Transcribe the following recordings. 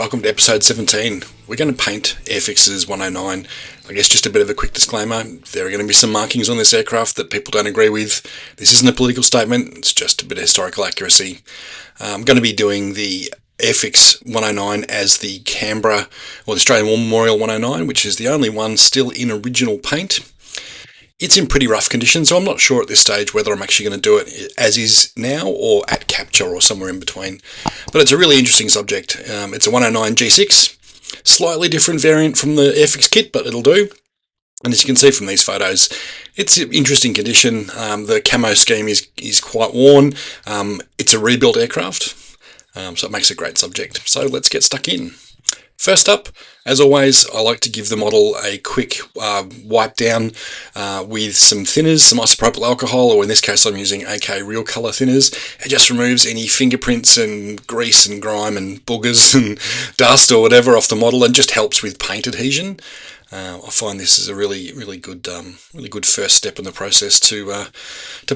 welcome to episode 17. We're going to paint Airfix's 109. I guess just a bit of a quick disclaimer, there are going to be some markings on this aircraft that people don't agree with. This isn't a political statement, it's just a bit of historical accuracy. I'm going to be doing the Airfix 109 as the Canberra, or the Australian War Memorial 109, which is the only one still in original paint. It's in pretty rough condition, so I'm not sure at this stage whether I'm actually going to do it as is now or at capture or somewhere in between. But it's a really interesting subject. It's a 109G-5, slightly different variant from the Airfix kit, but it'll do. And as you can see from these photos, it's in interesting condition. The camo scheme is quite worn. It's a rebuilt aircraft, so it makes a great subject. So let's get stuck in. First up, as always, I like to give the model a quick wipe down with some thinners, some isopropyl alcohol, or in this case I'm using AK Real Colour thinners. It just removes any fingerprints and grease and grime and boogers and dust or whatever off the model and just helps with paint adhesion. I find this is a really good first step in the process to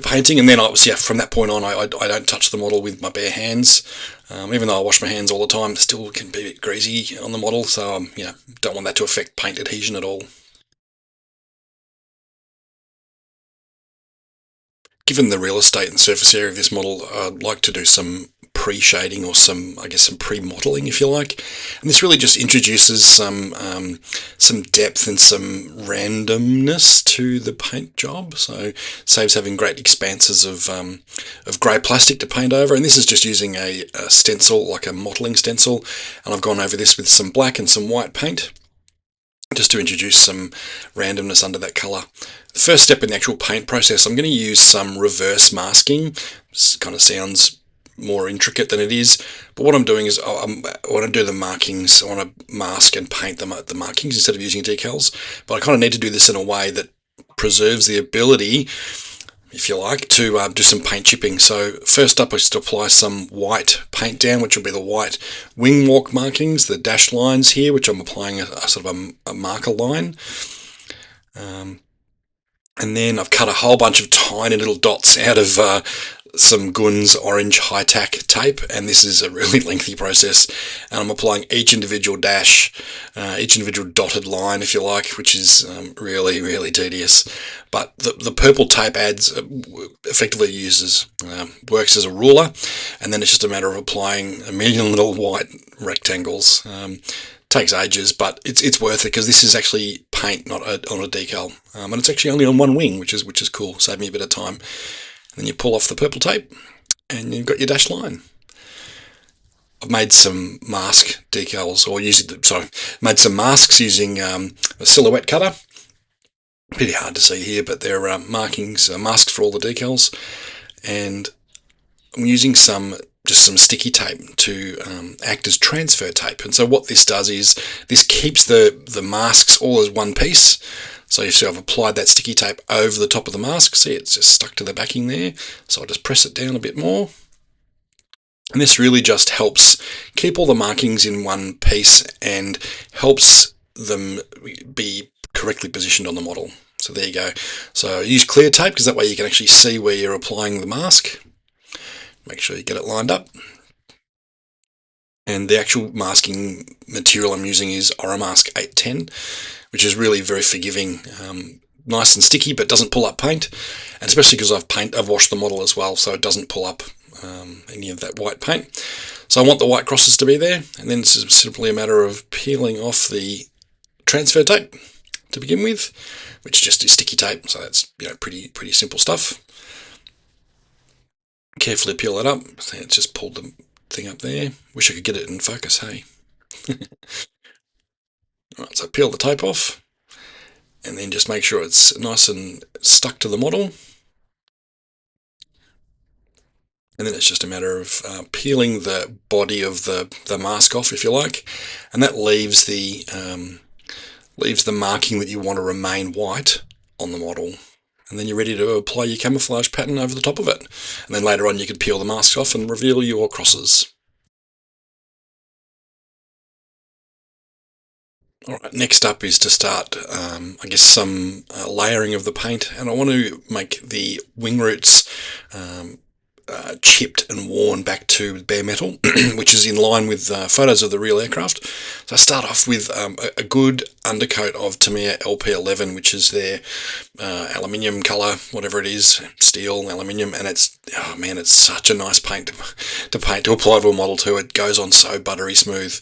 painting, and then obviously from that point on I don't touch the model with my bare hands. Even though I wash my hands all the time, it still can be a bit greasy on the model, so don't want that to affect paint adhesion at all. Given the real estate and surface area of this model, I'd like to do some pre-shading or some pre-mottling, if you like. And this really just introduces some depth and some randomness to the paint job. So saves having great expanses of grey plastic to paint over. And this is just using a stencil, like a mottling stencil. And I've gone over this with some black and some white paint, just to introduce some randomness under that colour. The first step in the actual paint process, I'm going to use some reverse masking. This kind of sounds more intricate than it is, but what I'm doing is I want to do the markings. I want to mask and paint the markings instead of using decals, but I kind of need to do this in a way that preserves the ability, if you like, to do some paint chipping. So first up is to apply some white paint down, which will be the white wing walk markings, the dashed lines here, which I'm applying a sort of a marker line. And then I've cut a whole bunch of tiny little dots out of some Gun's orange high-tack tape, and this is a really lengthy process, and I'm applying each individual dash, each individual dotted line, if you like, which is really tedious. But the purple tape effectively works as a ruler, and then it's just a matter of applying a million little white rectangles. Takes ages, but it's worth it because this is actually paint, not on a decal, and it's actually only on one wing, which is cool. Save me a bit of time. And then you pull off the purple tape, and you've got your dashed line. I've made some mask decals, made some masks using a silhouette cutter. Pretty hard to see here, but they're masks for all the decals, and I'm using just some sticky tape to act as transfer tape. And so what this does is this keeps the masks all as one piece. So you see I've applied that sticky tape over the top of the mask. See, it's just stuck to the backing there. So I'll just press it down a bit more. And this really just helps keep all the markings in one piece and helps them be correctly positioned on the model. So there you go. So use clear tape because that way you can actually see where you're applying the mask. Make sure you get it lined up. And the actual masking material I'm using is Oramask 810, which is really very forgiving, nice and sticky, but doesn't pull up paint. And especially because I've washed the model as well, so it doesn't pull up any of that white paint. So I want the white crosses to be there, and then it's simply a matter of peeling off the transfer tape to begin with, which just is sticky tape. So that's pretty simple stuff. Carefully peel that up. It's just pulled the thing up there. Wish I could get it in focus, hey. Alright, so peel the tape off, and then just make sure it's nice and stuck to the model. And then it's just a matter of peeling the body of the mask off, if you like, and that leaves the marking that you want to remain white on the model. And then you're ready to apply your camouflage pattern over the top of it. And then later on you can peel the masks off and reveal your crosses. Alright, next up is to start, some layering of the paint, and I want to make the wing roots chipped and worn back to bare metal, which is in line with photos of the real aircraft. So I start off with a good undercoat of Tamiya LP11, which is their aluminium colour, whatever it is, steel, aluminium, and it's, oh man, it's such a nice paint to apply to a Model 2. It goes on so buttery smooth.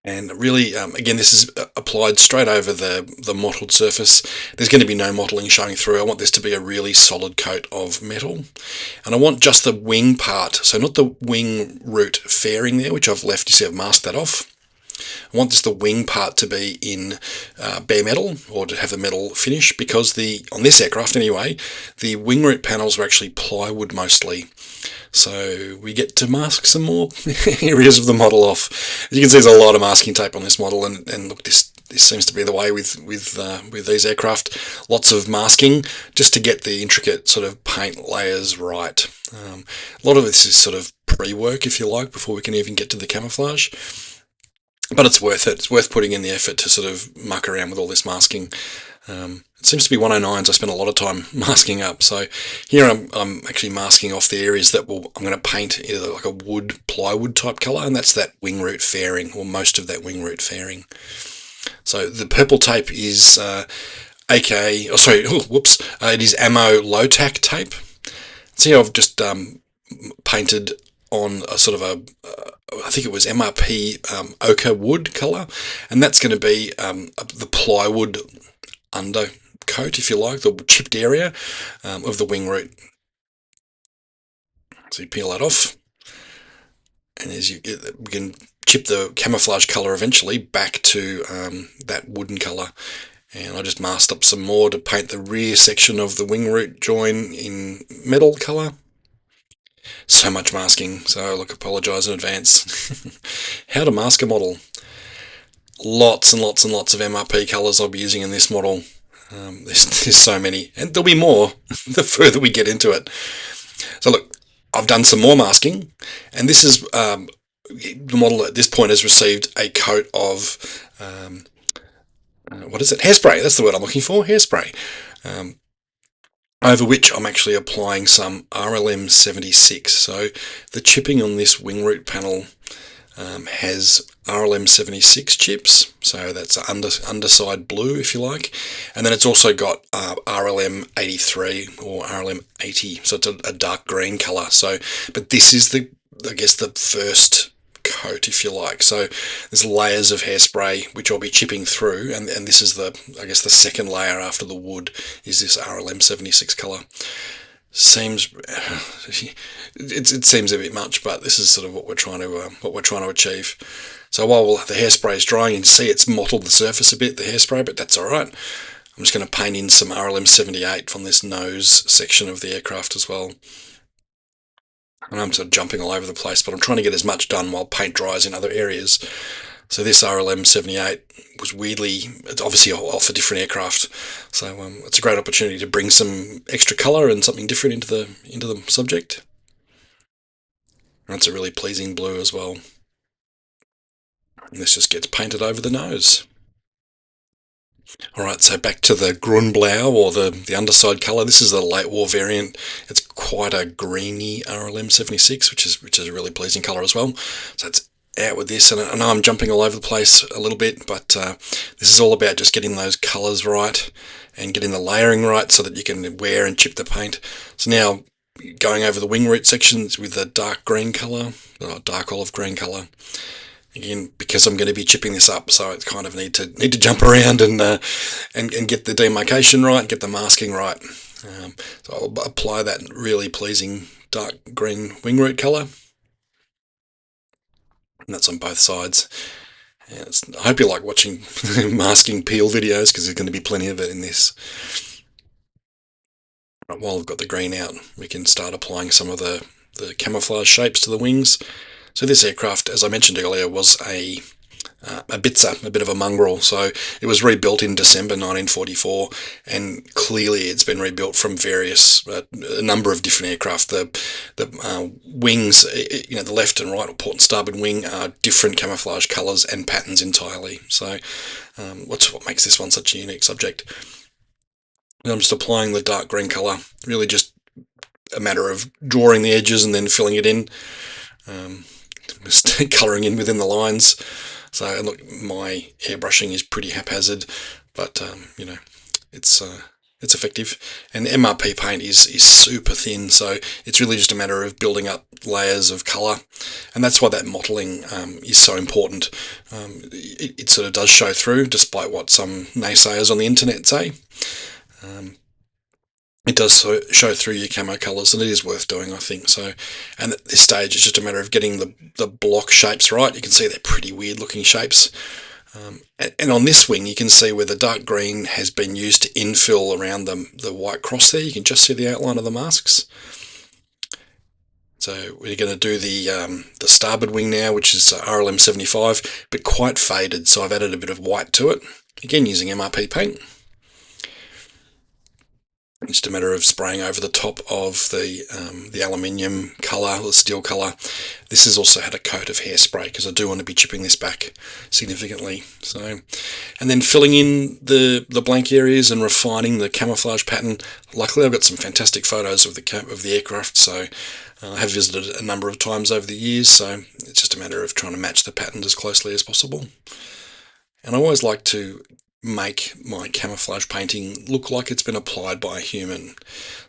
And really, again, this is applied straight over the mottled surface. There's going to be no mottling showing through. I want this to be a really solid coat of metal. And I want just the wing part, so not the wing root fairing there, which I've left, you see I've masked that off. I want just the wing part to be in bare metal, or to have the metal finish, because on this aircraft anyway, the wing root panels are actually plywood mostly. So we get to mask some more areas of the model off. As you can see, there's a lot of masking tape on this model, and look, this seems to be the way with these aircraft. Lots of masking just to get the intricate sort of paint layers right. A lot of this is sort of pre-work, if you like, before we can even get to the camouflage. But it's worth it. It's worth putting in the effort to sort of muck around with all this masking. It seems to be 109s I spend a lot of time masking up. So here I'm actually masking off the areas that I'm going to paint either like a plywood type colour, and that's that wing root fairing, or most of that wing root fairing. So the purple tape is it is ammo low tack tape. See, I've just painted on a sort of I think it was MRP ochre wood colour, and that's going to be the plywood undercoat, if you like, the chipped area of the wing root. So you peel that off, and we can chip the camouflage colour eventually back to that wooden colour. And I just masked up some more to paint the rear section of the wing root join in metal colour. So much masking, so look, apologise in advance. How to mask a model. Lots and lots and lots of MRP colours I'll be using in this model. There's so many, and there'll be more the further we get into it. So look, I've done some more masking, and this is the model at this point has received a coat of what is it? Hairspray. That's the word I'm looking for. Hairspray. Over which I'm actually applying some RLM-76. So the chipping on this wing root panel has RLM-76 chips, so that's underside blue, if you like, and then it's also got RLM-83 or RLM-80, so it's a dark green colour. So, but this is I guess the first coat, if you like. So there's layers of hairspray which I'll be chipping through, and this is I guess the second layer after the wood is this RLM-76 colour. It seems a bit much, but this is sort of what we're trying to achieve. So while the hairspray is drying, you can see it's mottled the surface a bit, the hairspray, but that's all right. I'm just going to paint in some RLM-78 from this nose section of the aircraft as well. And I'm sort of jumping all over the place, but I'm trying to get as much done while paint dries in other areas. So this RLM-78 was it's obviously off a different aircraft, so it's a great opportunity to bring some extra colour and something different into the subject. And it's a really pleasing blue as well. And this just gets painted over the nose. Alright, so back to the Grunblau, or the underside colour. This is the late war variant. It's quite a greeny RLM-76, which is a really pleasing colour as well. So it's out with this, and I know I'm jumping all over the place a little bit, but this is all about just getting those colours right and getting the layering right so that you can wear and chip the paint. So now going over the wing root sections with the dark green colour, or dark olive green colour. Again, because I'm going to be chipping this up, so I kind of need to jump around and get the demarcation right, get the masking right. So I'll apply that really pleasing dark green wing root colour. And that's on both sides. And I hope you like watching masking peel videos, because there's going to be plenty of it in this. Right, while I've got the green out, we can start applying some of the camouflage shapes to the wings. So this aircraft, as I mentioned earlier, was a Bitzer, a bit of a mongrel. So it was rebuilt in December 1944, and clearly it's been rebuilt from a number of different aircraft. The wings, the left and right, or port and starboard wing, are different camouflage colours and patterns entirely. So what makes this one such a unique subject. And I'm just applying the dark green colour, really just a matter of drawing the edges and then filling it in, just colouring in within the lines. So look, my airbrushing is pretty haphazard, but you know, it's effective. And the MRP paint is super thin, so it's really just a matter of building up layers of colour, and that's why that mottling is so important. It sort of does show through, despite what some naysayers on the internet say. It does show through your camo colours, and it is worth doing, I think. So, and at this stage, it's just a matter of getting the block shapes right. You can see they're pretty weird looking shapes. And on this wing, you can see where the dark green has been used to infill around the white cross there. You can just see the outline of the masks. So we're going to do the starboard wing now, which is RLM-75, but quite faded. So I've added a bit of white to it, again using MRP paint. It's just a matter of spraying over the top of the aluminium colour, the steel colour. This has also had a coat of hairspray because I do want to be chipping this back significantly. So, and then filling in the blank areas and refining the camouflage pattern. Luckily, I've got some fantastic photos of the aircraft, so I have visited a number of times over the years. So it's just a matter of trying to match the patterns as closely as possible. And I always like to make my camouflage painting look like it's been applied by a human.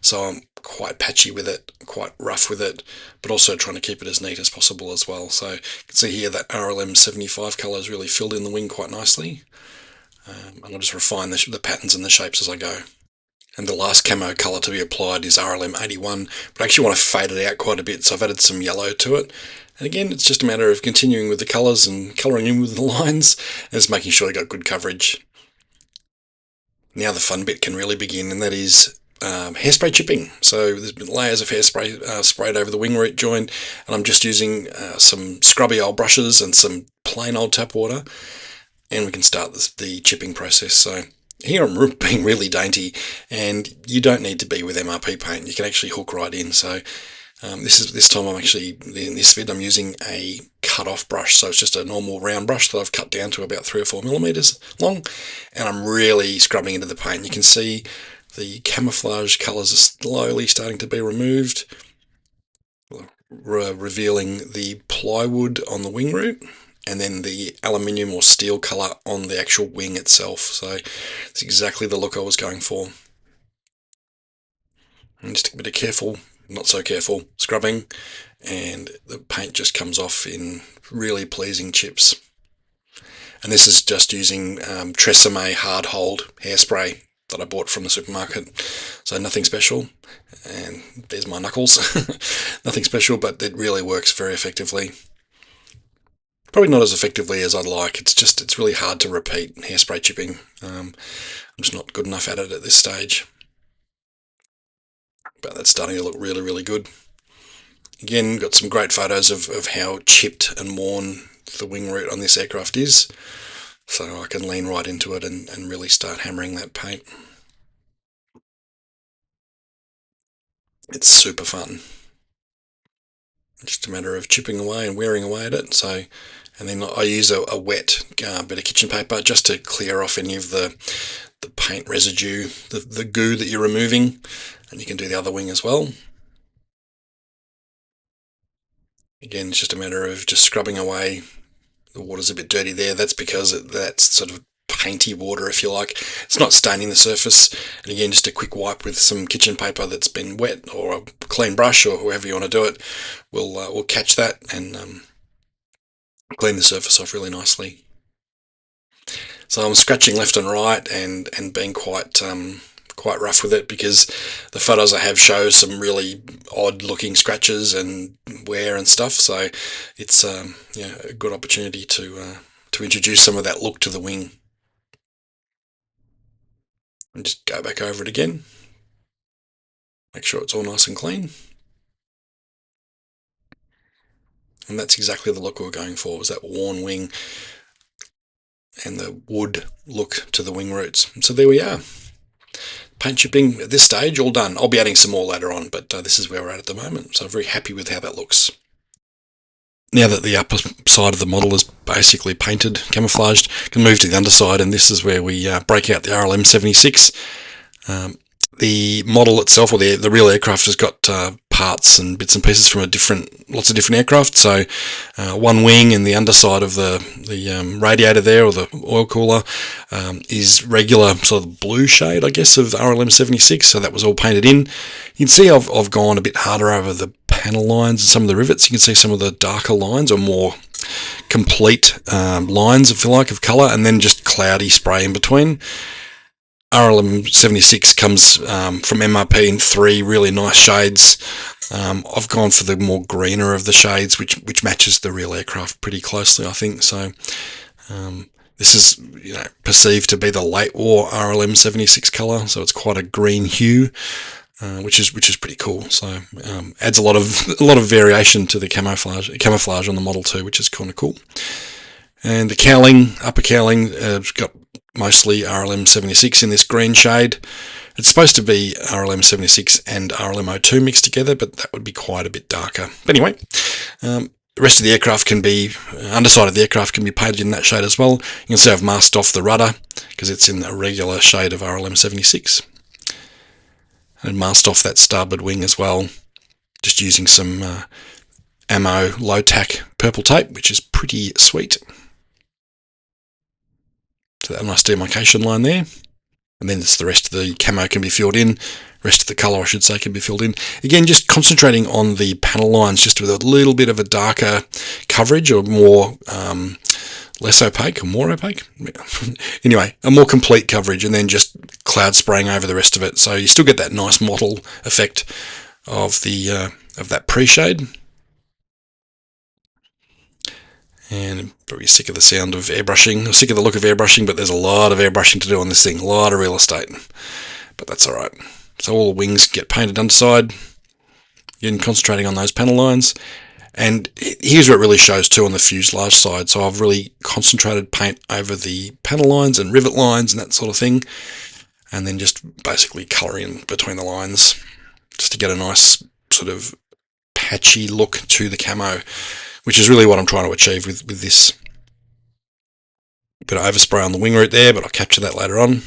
So I'm quite patchy with it, quite rough with it, but also trying to keep it as neat as possible as well. So you can see here that RLM-75 colour is really filled in the wing quite nicely. And I'll just refine the patterns and the shapes as I go. And the last camo colour to be applied is RLM-81, but I actually want to fade it out quite a bit, so I've added some yellow to it. And again, it's just a matter of continuing with the colours and colouring in with the lines, and just making sure I got good coverage. Now the fun bit can really begin, and that is hairspray chipping. So there's been layers of hairspray sprayed over the wing root joint, and I'm just using some scrubby old brushes and some plain old tap water, and we can start the chipping process. So here I'm being really dainty, and you don't need to be with MRP paint. You can actually hook right in. So this time I'm actually, in this vid, I'm using a cut-off brush, so it's just a normal round brush that I've cut down to about 3 or 4 millimeters long, and I'm really scrubbing into the paint. You can see the camouflage colours are slowly starting to be removed, revealing the plywood on the wing root, and then the aluminium or steel colour on the actual wing itself. So it's exactly the look I was going for. And just a bit of careful, not so careful, scrubbing, and the paint just comes off in really pleasing chips. And this is just using Tresemme hard hold hairspray that I bought from the supermarket, so nothing special. And there's my knuckles. Nothing special, but it really works very effectively. Probably not as effectively as I'd like. It's really hard to repeat hairspray chipping. I'm just not good enough at it at this stage. But that's starting to look really, really good. Again, got some great photos of how chipped and worn the wing root on this aircraft is. So I can lean right into it and really start hammering that paint. It's super fun. Just a matter of chipping away and wearing away at it. So, and then I use a wet bit of kitchen paper just to clear off any of the paint residue, the goo that you're removing. And you can do the other wing as well. Again, it's just a matter of just scrubbing away. The water's a bit dirty there. That's because that's sort of painty water, if you like. It's not staining the surface. And again, just a quick wipe with some kitchen paper that's been wet, or a clean brush, or however you want to do it, will catch that and clean the surface off really nicely. So I'm scratching left and right and being quite rough with it, because the photos I have show some really odd looking scratches and wear and stuff. So it's a good opportunity to introduce some of that look to the wing. And just go back over it again. Make sure it's all nice and clean. And that's exactly the look we were going for, was that worn wing and the wood look to the wing roots. So there we are. Paint chipping at this stage, all done. I'll be adding some more later on, but this is where we're at the moment. So I'm very happy with how that looks. Now that the upper side of the model is basically painted, camouflaged, can move to the underside, and this is where we break out the RLM-76. the model itself, or the real aircraft, has got parts and bits and pieces from lots of different aircraft. So one wing and the underside of the radiator there, or the oil cooler, is regular sort of blue shade, I guess, of RLM-76. So that was all painted in. You can see I've gone a bit harder over the panel lines and some of the rivets. You can see some of the darker lines, or more complete lines, if you like, of colour, and then just cloudy spray in between. RLM-76 comes from MRP in 3 really nice shades. I've gone for the more greener of the shades, which matches the real aircraft pretty closely, I think. So this is perceived to be the late war RLM-76 colour, so it's quite a green hue, which is pretty cool. So adds a lot of variation to the camouflage on the model too, which is kind of cool. And the cowling, upper cowling, has got mostly RLM-76 in this green shade. It's supposed to be RLM-76 and RLM-02 mixed together, but that would be quite a bit darker. But anyway, the rest of the aircraft underside of the aircraft can be painted in that shade as well. You can see I've masked off the rudder because it's in a regular shade of RLM-76. And masked off that starboard wing as well, just using some ammo low-tack purple tape, which is pretty sweet. So that nice demarcation line there. And then the rest of the camo can be filled in. Rest of the colour, I should say, can be filled in. Again, just concentrating on the panel lines, just with a little bit of a darker coverage, or more less opaque, or more opaque. Anyway, a more complete coverage, and then just cloud spraying over the rest of it. So you still get that nice mottle effect of that pre-shade. And I'm probably sick of the sound of airbrushing, or sick of the look of airbrushing, but there's a lot of airbrushing to do on this thing, a lot of real estate, but that's alright. So all the wings get painted underside, again concentrating on those panel lines, and here's where it really shows too on the fuselage side. So I've really concentrated paint over the panel lines and rivet lines and that sort of thing, and then just basically colouring between the lines, just to get a nice sort of patchy look to the camo, which is really what I'm trying to achieve with this. Bit of overspray on the wing root there, but I'll capture that later on.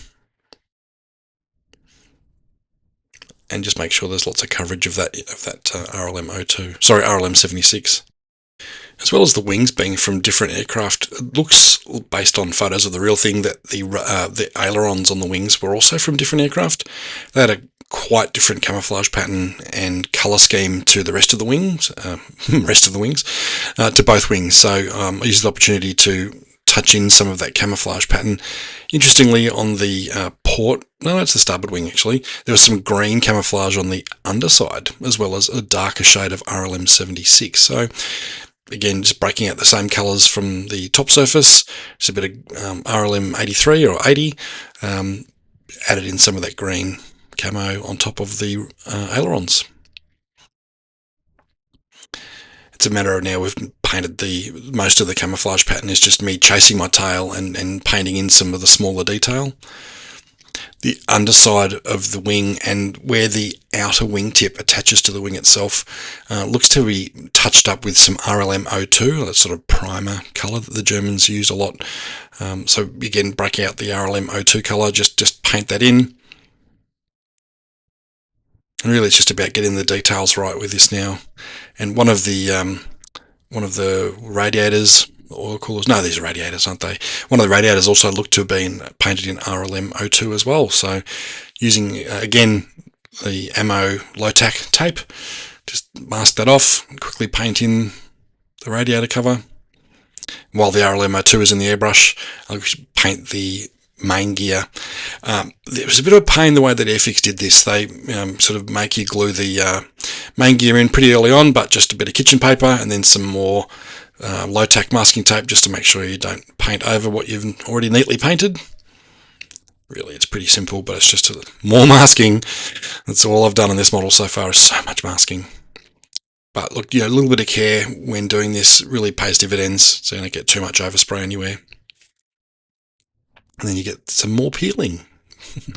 And just make sure there's lots of coverage of that RLM-76. As well as the wings being from different aircraft, it looks, based on photos of the real thing, that the ailerons on the wings were also from different aircraft. They had a quite different camouflage pattern and colour scheme to the rest of the wings, to both wings. So I used the opportunity to touch in some of that camouflage pattern. Interestingly, on the it's the starboard wing actually, there was some green camouflage on the underside, as well as a darker shade of RLM-76. So again, just breaking out the same colours from the top surface, just a bit of RLM-83 or 80, added in some of that green camo on top of the ailerons. It's a matter of now we've painted most of the camouflage pattern is just me chasing my tail and painting in some of the smaller detail. The underside of the wing and where the outer wingtip attaches to the wing itself looks to be touched up with some RLM-02, that sort of primer colour that the Germans use a lot. So again, break out the RLM-02 colour, just paint that in. And really, it's just about getting the details right with this now. And one of the radiators, oil coolers, no, these are radiators, aren't they? One of the radiators also looked to have been painted in RLM-02 as well. So using, again, the ammo low-tack tape, just mask that off, and quickly paint in the radiator cover. While the RLM-02 is in the airbrush, I'll paint the main gear. It was a bit of a pain the way that Airfix did this. They sort of make you glue the main gear in pretty early on, but just a bit of kitchen paper and then some more low-tack masking tape just to make sure you don't paint over what you've already neatly painted. Really, it's pretty simple, but it's just more masking. That's all I've done on this model so far, is so much masking. But look, a little bit of care when doing this really pays dividends, so you don't get too much overspray anywhere. And then you get some more peeling.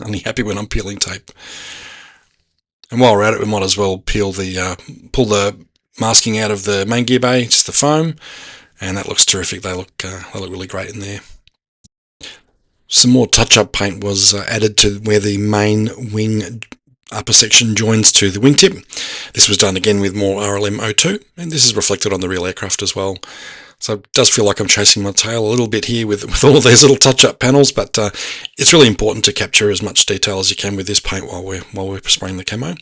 Only happy when I'm peeling tape. And while we're at it, we might as well pull the masking out of the main gear bay, just the foam, and that looks terrific. They look really great in there. Some more touch-up paint was added to where the main wing upper section joins to the wingtip. This was done again with more RLM-02, and this is reflected on the real aircraft as well. So it does feel like I'm chasing my tail a little bit here with all these little touch-up panels, but it's really important to capture as much detail as you can with this paint while we're spraying the camo.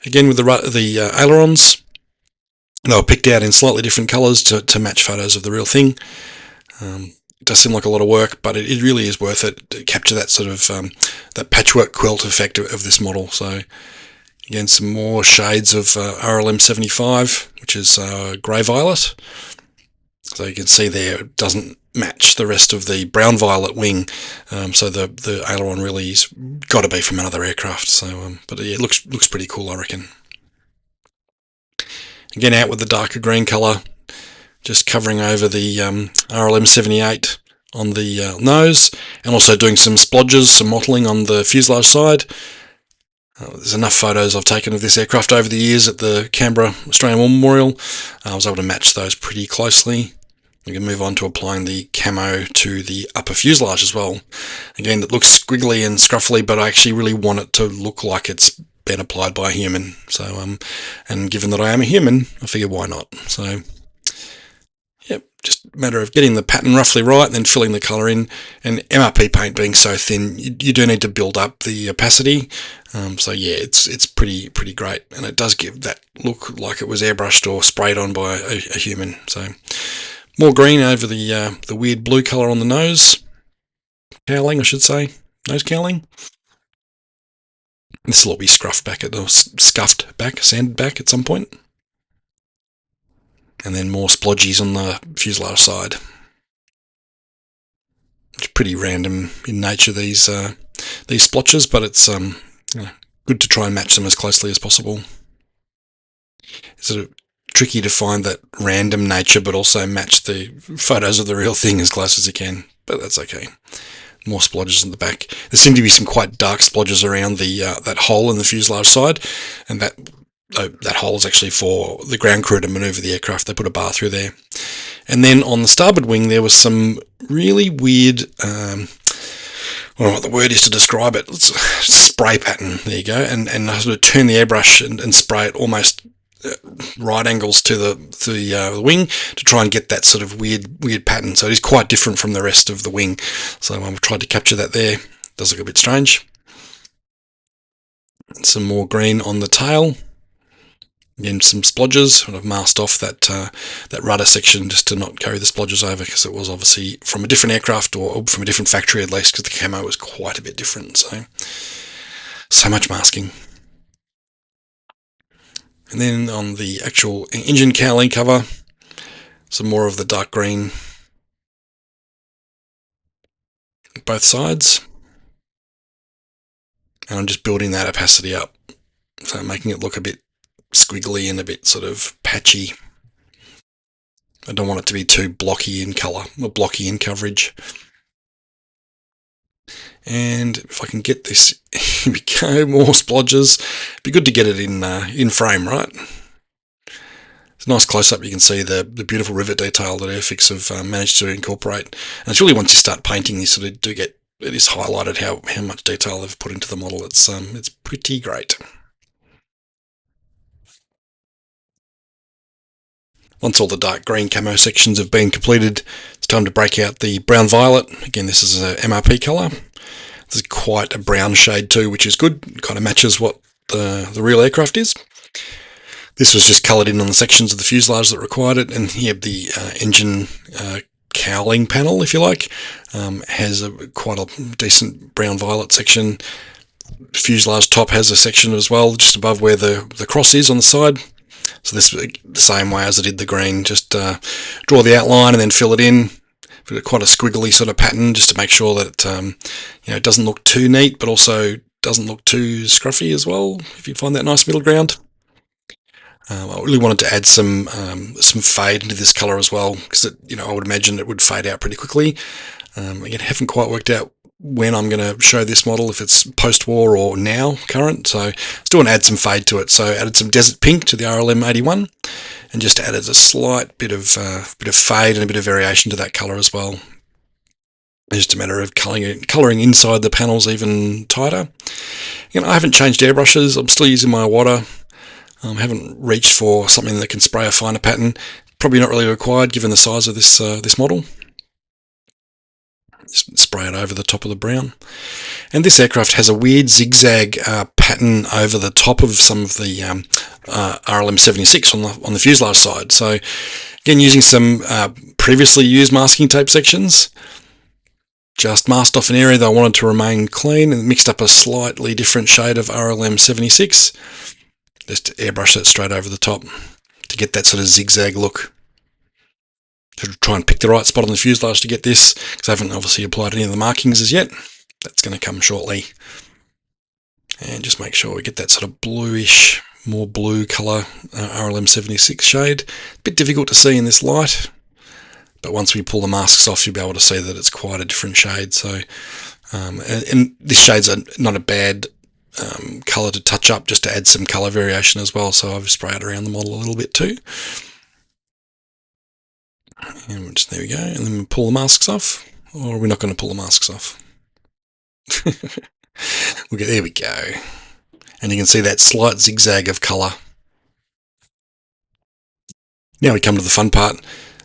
Again, with the ailerons, they were picked out in slightly different colours to match photos of the real thing. It does seem like a lot of work, but it really is worth it to capture that sort of that patchwork quilt effect of this model. So again, some more shades of RLM-75, which is grey violet. So you can see there it doesn't match the rest of the brown violet wing, so the aileron really has got to be from another aircraft. So, but yeah, it looks pretty cool, I reckon. Again, out with the darker green colour, just covering over the RLM-78 on the nose, and also doing some splodges, some mottling on the fuselage side. There's enough photos I've taken of this aircraft over the years at the Canberra Australian War Memorial. I was able to match those pretty closely. We can move on to applying the camo to the upper fuselage as well. Again, it looks squiggly and scruffly, but I actually really want it to look like it's been applied by a human. So, and given that I am a human, I figured why not. So, yep, just a matter of getting the pattern roughly right and then filling the colour in. And MRP paint being so thin, you do need to build up the opacity. So yeah, it's pretty great, and it does give that look like it was airbrushed or sprayed on by a human. So more green over the weird blue colour on the nose cowling, I should say, nose cowling. This will all be scuffed back sanded back at some point. And then more splodgies on the fuselage side. It's pretty random in nature, these splotches, but it's good to try and match them as closely as possible. It's sort of tricky to find that random nature, but also match the photos of the real thing as close as you can, but that's okay. More splodges in the back. There seem to be some quite dark splodges around the that hole in the fuselage side, and that hole is actually for the ground crew to manoeuvre the aircraft. They put a bar through there. And then on the starboard wing, there was some really weird, I don't know what the word is to describe it. It's a spray pattern. There you go. And I sort of turn the airbrush and spray it almost right angles to the wing to try and get that sort of weird pattern. So it is quite different from the rest of the wing. So I've tried to capture that there. It does look a bit strange. Some more green on the tail. Again, some splodges, and I've masked off that rudder section just to not carry the splodges over, because it was obviously from a different aircraft or from a different factory at least, because the camo was quite a bit different. So much masking. And then on the actual engine cowling cover, some more of the dark green both sides. And I'm just building that opacity up, so making it look a bit squiggly and a bit sort of patchy. I don't want it to be too blocky in colour or blocky in coverage. And if I can get this, here we go, more splodges. It'd be good to get it in frame, right? It's a nice close-up. You can see the beautiful rivet detail that Airfix have managed to incorporate. And it's really, once you start painting, you sort of do get, it is highlighted how much detail they've put into the model. It's pretty great. Once all the dark green camo sections have been completed, it's time to break out the brown violet. Again, this is a MRP colour. This is quite a brown shade too, which is good. It kind of matches what the real aircraft is. This was just coloured in on the sections of the fuselage that required it, and here the engine cowling panel, if you like, has quite a decent brown violet section. Fuselage top has a section as well, just above where the cross is on the side. So this is the same way as I did the green, just draw the outline and then fill it in. Quite a squiggly sort of pattern, just to make sure that it doesn't look too neat, but also doesn't look too scruffy as well, if you find that nice middle ground. I really wanted to add some fade into this colour as well, because I would imagine it would fade out pretty quickly. Again, I haven't quite worked out when I'm going to show this model, if it's post-war or now, current. So I still want to add some fade to it. So I added some desert pink to the RLM-81, and just added a slight bit of fade and a bit of variation to that colour as well. It's just a matter of colouring inside the panels even tighter. You know, I haven't changed airbrushes. I'm still using my water. I haven't reached for something that can spray a finer pattern. Probably not really required given the size of this this model. Just spray it over the top of the brown. And this aircraft has a weird zigzag pattern over the top of some of the RLM-76 on the fuselage side. So again, using some previously used masking tape sections, just masked off an area that I wanted to remain clean and mixed up a slightly different shade of RLM-76. Just airbrush that straight over the top to get that sort of zigzag look. To try and pick the right spot on the fuselage to get this, because I haven't obviously applied any of the markings as yet. That's going to come shortly. And just make sure we get that sort of bluish, more blue colour RLM-76 shade. A bit difficult to see in this light, but once we pull the masks off, you'll be able to see that it's quite a different shade. So, and this shade's not a bad colour to touch up, just to add some colour variation as well. So I've sprayed around the model a little bit too. And just, there we go, and then we pull the masks off, or we're not going to pull the masks off. There we go. And you can see that slight zigzag of colour. Now we come to the fun part,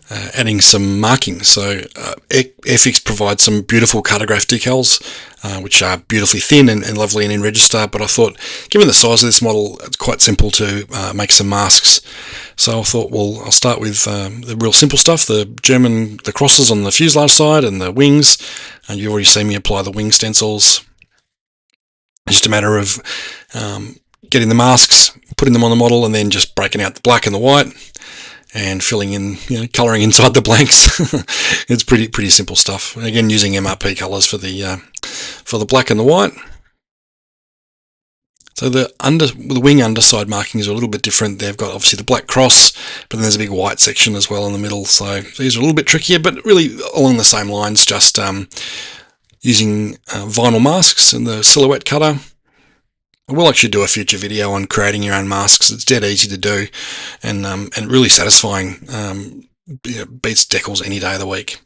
adding some markings. So Airfix provides some beautiful Cartograph decals, which are beautifully thin and lovely and in register, but I thought, given the size of this model, it's quite simple to make some masks. So I thought, well, I'll start with the real simple stuff, the crosses on the fuselage side and the wings. And you've already seen me apply the wing stencils. It's just a matter of getting the masks, putting them on the model, and then just breaking out the black and the white and filling in, colouring inside the blanks. It's pretty simple stuff. Again, using MRP colours for the black and the white. So the wing underside markings are a little bit different. They've got obviously the black cross, but then there's a big white section as well in the middle. So these are a little bit trickier, but really along the same lines, just using vinyl masks and the silhouette cutter. I will actually do a future video on creating your own masks. It's dead easy to do and really satisfying. Beats decals any day of the week.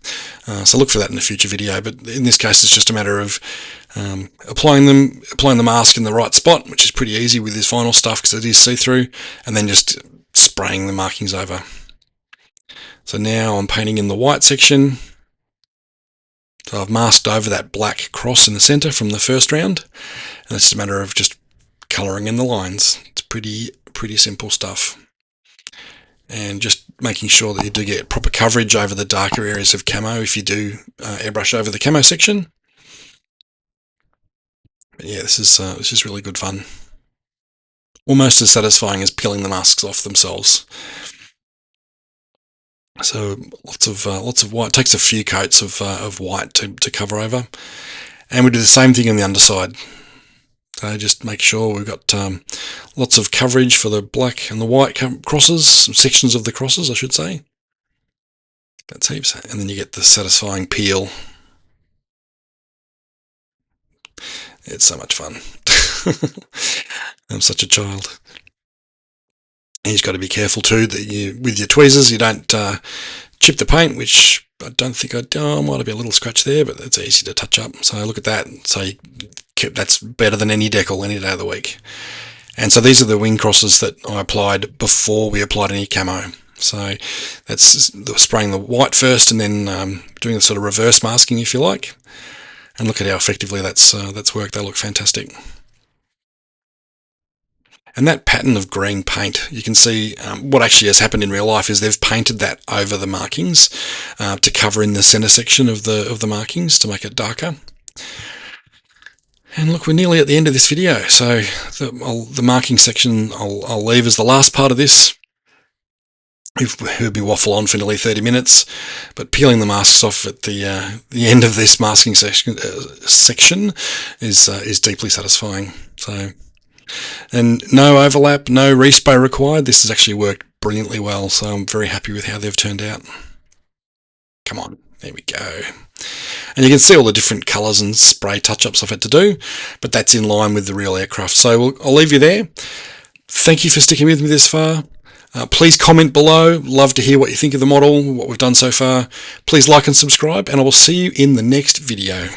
So look for that in a future video, but in this case it's just a matter of applying the mask in the right spot, which is pretty easy with this vinyl stuff because it is see-through, and then just spraying the markings over. So now I'm painting in the white section. So I've masked over that black cross in the centre from the first round, and it's just a matter of just colouring in the lines. It's pretty simple stuff. And just making sure that you do get proper coverage over the darker areas of camo if you do airbrush over the camo section. But yeah, this is really good fun. Almost as satisfying as peeling the masks off themselves. So lots of white. It takes a few coats of white to cover over, and we do the same thing on the underside. So just make sure we've got lots of coverage for the black and the white crosses, some sections of the crosses, I should say. That's heaps. And then you get the satisfying peel. It's so much fun. I'm such a child. And you've got to be careful too that with your tweezers you don't chip the paint, which I don't think I do. Might be a little scratch there, but it's easy to touch up. So look at that. So that's better than any decal any day of the week. And so these are the wing crosses that I applied before we applied any camo. So that's spraying the white first and then doing the sort of reverse masking, if you like. And look at how effectively that's worked. They look fantastic. And that pattern of green paint, you can see what actually has happened in real life is they've painted that over the markings to cover in the center section of the markings to make it darker. And look, we're nearly at the end of this video. So the marking section I'll leave as the last part of this. We've heard me waffle on for nearly 30 minutes, but peeling the masks off at the end of this masking section is deeply satisfying. So, and no overlap, no respray required. This has actually worked brilliantly well, so I'm very happy with how they've turned out. Come on, there we go. And you can see all the different colours and spray touch-ups I've had to do, but that's in line with the real aircraft. So I'll leave you there. Thank you for sticking with me this far. Please comment below. Love to hear what you think of the model, what we've done so far. Please like and subscribe, and I will see you in the next video.